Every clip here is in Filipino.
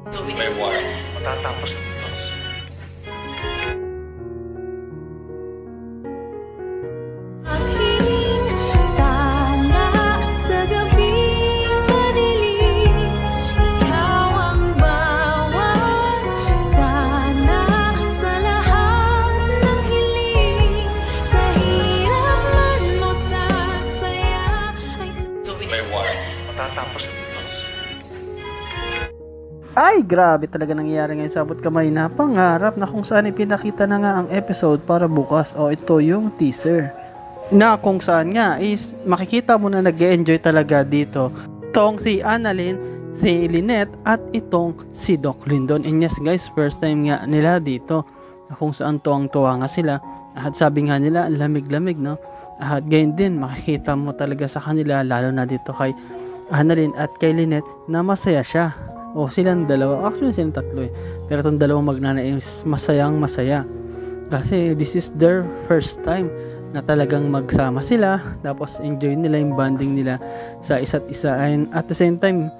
May war. Matatapos na. Aking tala sa gabing madilim, ikaw ang bawat sana sa lahat ng hiling. Sa hirap man o sa saya ay May war. Matatapos na. Ay, grabe talaga nangyayari ngayon sa abot kamay na pangarap na kung saan ipinakita na nga ang episode para bukas. O ito yung teaser. Na kung saan nga is makikita mo na nag-enjoy talaga dito. Itong si Annalyn, si Lynette at itong si Doc Lindon. And yes guys, first time nga nila dito. Na kung saan tuwang-tuwa nga sila. At sabi nga nila, lamig-lamig no. At gayon din, makikita mo talaga sa kanila lalo na dito kay Annalyn at kay Lynette na masaya siya. O silang dalawa, actually silang tatlo eh. Pero itong dalawang magnanay is masayang masaya. Kasi this is their first time na talagang magsama sila. Tapos enjoy nila yung bonding nila sa isa't isa. And at the same time,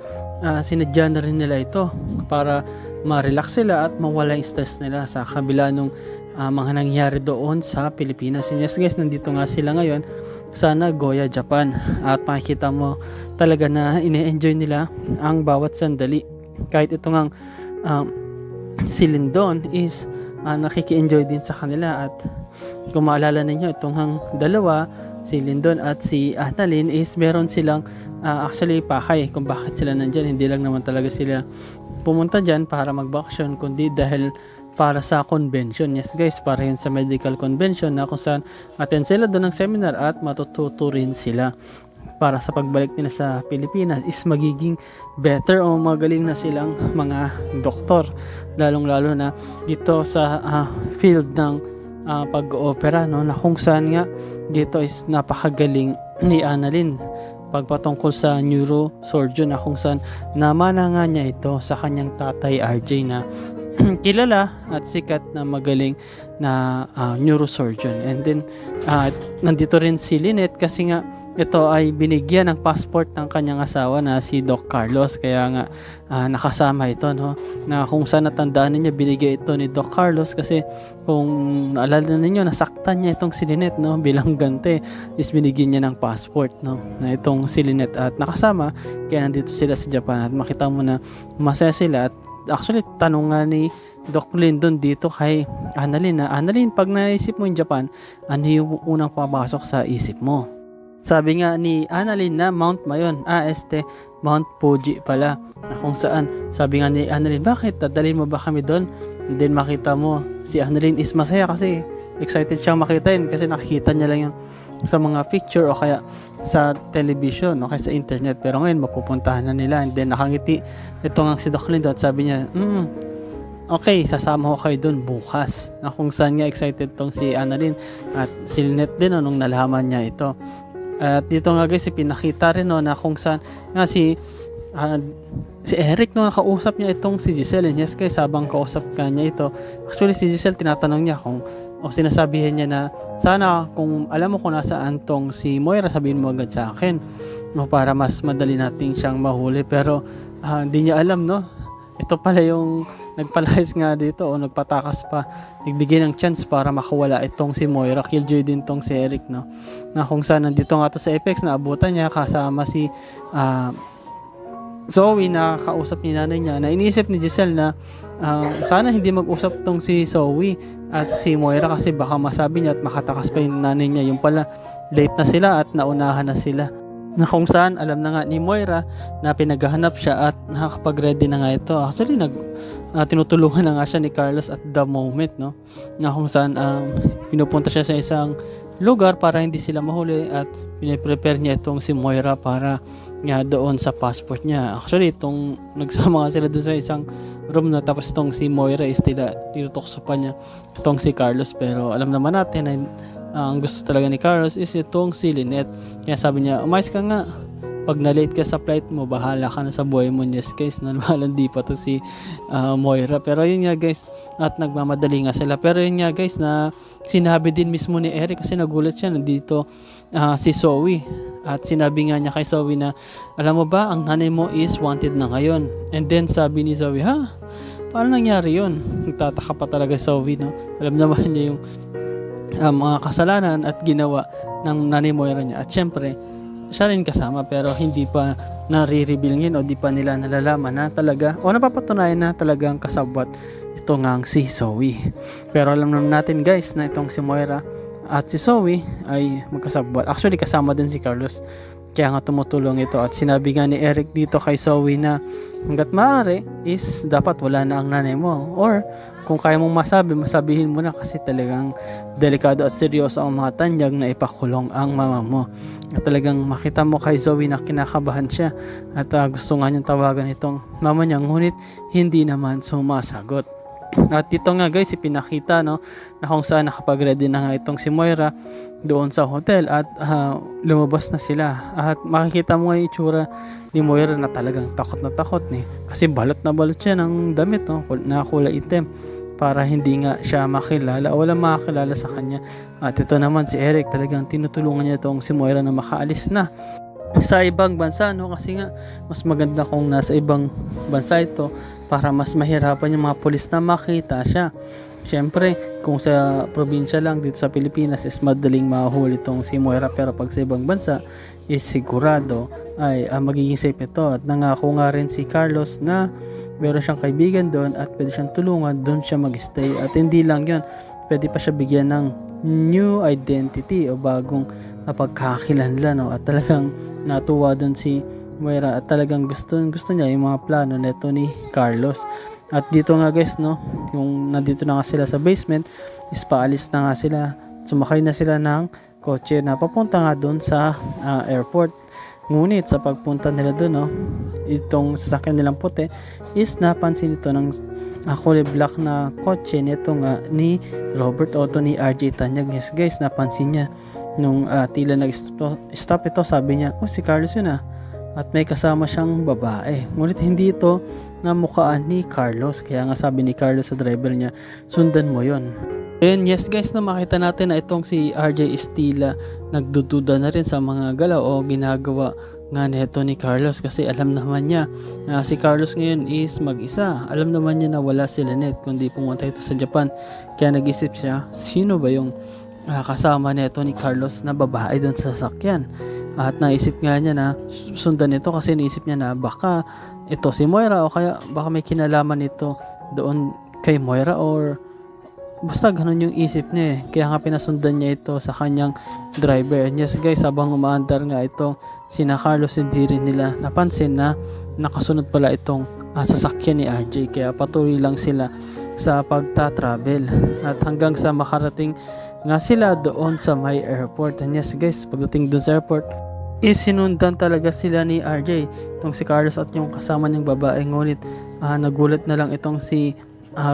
sinadya na rin nila ito para ma-relax sila at mawala yung stress nila sa kabila nung mga nangyari doon sa Pilipinas. And yes guys, nandito nga sila ngayon sa Nagoya, Japan. At makikita mo talaga na ine-enjoy nila ang bawat sandali. Kahit ito ngang si Lindon is nakiki-enjoy din sa kanila. At kung maalala ninyo, itong hang dalawa, si Lindon at si Annalyn is meron silang actually pakay kung bakit sila nandyan. Hindi lang naman talaga sila pumunta dyan para mag-vacation, kundi dahil para sa convention. Yes guys, para yun sa medical convention na kung saan attend sila doon ng seminar at matututo rin sila para sa pagbalik nila sa Pilipinas is magiging better o magaling na silang mga doktor, lalong lalo na dito sa field ng pag-opera no, na kung saan nga dito is napakagaling ni Annalyn pagpatungkol sa neurosurgeon, na kung saan namana nga niya ito sa kanyang tatay RJ na kilala at sikat na magaling na neurosurgeon. And then nandito rin si Lynette kasi nga ito ay binigyan ng passport ng kanyang asawa na si Doc Carlos, kaya nga nakasama ito no, na kung saan natandaan niya binigay ito ni Doc Carlos kasi kung naalala ninyo nasaktan niya itong si Lynette no, bilang gante is binigyan niya ng passport no, na itong si Lynette at nakasama, kaya nandito sila sa Japan at makita mo na masaya sila. At actually tanong nga ni Doc Lindon dito kay Annalyn na, Annalyn, pag naisip mo yung Japan, ano yung unang papasok sa isip mo? Sabi nga ni Annalyn na Mount Mayon, Mount Fuji pala, na kung saan sabi nga ni Annalyn, bakit dadalhin mo ba kami doon? And then makita mo si Annalyn is masaya kasi excited siyang makita yun kasi nakikita niya lang yung sa mga picture o kaya sa television o kaya sa internet, pero ngayon mapupuntahan na nila. And then nakangiti ito nga si Doc Lindon at sabi niya, okay, sasama ko kayo doon bukas, na kung saan nga excited tong si Annalyn at si Lynette din nung nalaman niya ito. At dito nga guys, pinakita rin no, na kung saan nga si Eric no, nakausap niya itong si Giselle. And yes guys, habang kausap ka niya ito, actually si Giselle tinatanong niya kung o sinasabihin niya na sana kung alam mo kung nasaan tong si Moira, sabihin mo agad sa akin no, para mas madali nating siyang mahuli. Pero hindi niya alam no, ito pala yung nagpalayas nga dito o nagpatakas pa, nagbigay ng chance para makawala itong si Moira. Killjoy din tong si Eric no, na kung saan nandito nga to sa Apex, naabutan niya kasama si Zoe na kausap ni nanay niya, na iniisip ni Giselle na sana hindi mag-usap tong si Zoe at si Moira kasi baka masabi niya at makatakas pa yung nanay niya. Yung pala late na sila at naunahan na sila, na kung saan alam na nga ni Moira na pinaghahanap siya at nakakapag-ready na nga ito. Actually tinutulungan na nga siya ni Carlos at the moment no, na kung saan pinupunta siya sa isang lugar para hindi sila mahuli at piniprepare niya itong si Moira para nga doon sa passport niya. Actually itong nagsama nga sila doon sa isang room na, tapos itong si Moira is tinutokso pa niya itong si Carlos, pero alam naman natin na ang gusto talaga ni Carlos is itong si Lynette. Kaya sabi niya, umayos ka nga, pag na-late ka sa flight mo, bahala ka na sa buhay mo. Yes guys, nalmalandi pa to si Moira. Pero yun nga guys, at nagmamadali nga sila. Pero yun nga guys, na sinabi din mismo ni Eric, kasi nagulat siya, nandito si Zoe. At sinabi nga niya kay Zoe na, alam mo ba, ang nanay mo is wanted na ngayon. And then sabi ni Zoe, ha? Paano nangyari yun? Nagtataka pa talaga Zoe, no? Alam naman niya yung mga kasalanan at ginawa ng nanay Moira niya. At syempre, siya rin kasama, pero hindi pa nare-reveal o di pa nila nalalaman na talaga, o napapatunayan na talagang kasabwat ito ngang si Zoe. Pero alam naman natin guys na itong si Moira at si Zoe ay magkasabwat. Actually, kasama din si Carlos. Kaya nga tumutulong ito. At sinabi nga ni Eric dito kay Zoe na hanggat maaari is dapat wala na ang nanay mo. Or kung kaya mong masabihin mo na, kasi talagang delikado at seryoso ang mga tanyag na ipakulong ang mama mo. At talagang makita mo kay Zoe na kinakabahan siya at gusto nga niyang tawagan itong mama niya, ngunit hindi naman sumasagot. At dito nga guys, ipinakita no, na kung saan nakapag-ready na nga itong si Moira doon sa hotel at lumabas na sila. At makikita mo nga yung itsura ni Moira na talagang takot na takot kasi balot na balot siya ng damit no, na kulay itim, para hindi nga siya makilala o walang makakilala sa kanya. At ito naman si Eric, talagang tinutulungan niya itong si Moira na makaalis na sa ibang bansa no, kasi nga mas maganda kung nasa ibang bansa ito para mas mahirapan yung mga pulis na makita siya. Syempre, kung sa probinsya lang dito sa Pilipinas is madaling mahuli itong si Moira, pero pag sa ibang bansa is sigurado ay magiging safe ito. At nangako nga rin si Carlos na meron siyang kaibigan doon at pwede siyang tulungan doon siya mag-stay. At hindi lang yun, pwede pa siya bigyan ng new identity o bagong pagkakakilanlan no? At talagang natuwa doon si Moira at talagang gusto niya yung mga plano neto ni Carlos. At dito nga guys no, yung nandito na nga sila sa basement is paalis na nga sila, sumakay na sila ng kotse na papunta nga doon sa airport. Ngunit sa pagpunta nila doon no, itong sasakyan nilang puti is napansin ito ng kulay black na kotse nito nga ni Robert Otto ni RJ Tanyag. Yes guys, napansin niya nung tila nag-stop ito, sabi niya, oh si Carlos yun at may kasama siyang babae. Ngunit hindi ito na mukhaan ni Carlos, kaya nga sabi ni Carlos sa driver niya, sundan mo yon. And yes guys, na makita natin na itong si RJ Estila nagdududa na rin sa mga galaw o ginagawa nga nito ni Carlos, kasi alam naman niya na si Carlos ngayon is mag-isa. Alam naman niya na wala si Lynette kundi pumunta ito sa Japan, kaya nag-isip siya, sino ba yung kasama nito ni Carlos na babae doon sa sasakyan. At naisip nga niya na sundan ito, kasi naisip niya na baka ito si Moira o kaya baka may kinalaman ito doon kay Moira, or basta ganun yung isip niya kaya nga pinasundan niya ito sa kanyang driver. And yes guys, habang umaandar nga itong sina Carlos, hindi rin nila napansin na nakasunod pala itong sasakyan ni RJ, kaya patuloy lang sila sa pagta-travel at hanggang sa makarating nga sila doon sa may airport. And yes guys, pagdating doon sa airport is sinundan talaga sila ni RJ, itong si Carlos at yung kasama niyang babae. Ngunit nagulat na lang itong si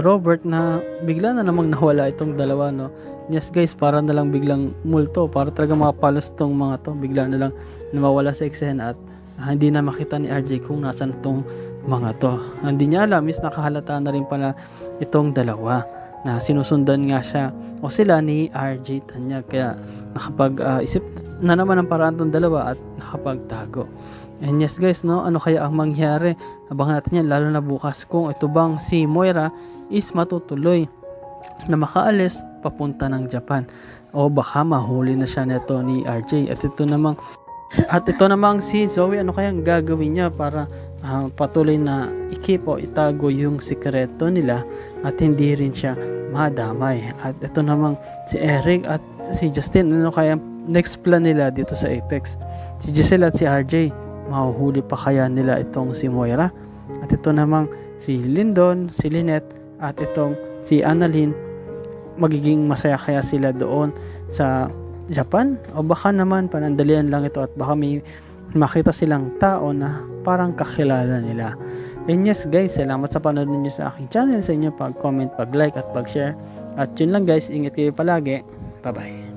Robert na bigla na namang nawala itong dalawa no. Yes guys, para na lang biglang multo, para talaga makapalos tong mga to, bigla na lang nawala sa eksena at hindi na makita ni RJ kung nasan tong mga to. Hindi niya alam is nakahalata na rin pala itong dalawa na sinusundan nga siya o sila ni RJ Tanyag, kaya nakapag-isip na naman ang paraan tong dalawa at nakapagtago. And yes guys no, ano kaya ang mangyari? Abangan natin yan, lalo na bukas, kung ito bang si Moira is matutuloy na makaalis papunta ng Japan o baka mahuli na siya neto ni RJ. At ito namang si Zoe, ano kayang gagawin niya para patuloy na i-keep o itago yung sikreto nila at hindi rin siya madamay. At ito namang si Eric at si Justin, ano kaya next plan nila dito sa Apex? Si Giselle at si RJ, mahuhuli pa kaya nila itong si Moira? At ito namang si Lyndon, si Lynette at itong si Annalyn, magiging masaya kaya sila doon sa Japan? O baka naman panandalian lang ito at baka may makita silang tao na parang kakilala nila. And yes guys, salamat sa panonood niyo sa aking channel, sa inyo pag-comment, pag-like at pag-share. At yun lang guys, ingat kayo palagi. Bye bye.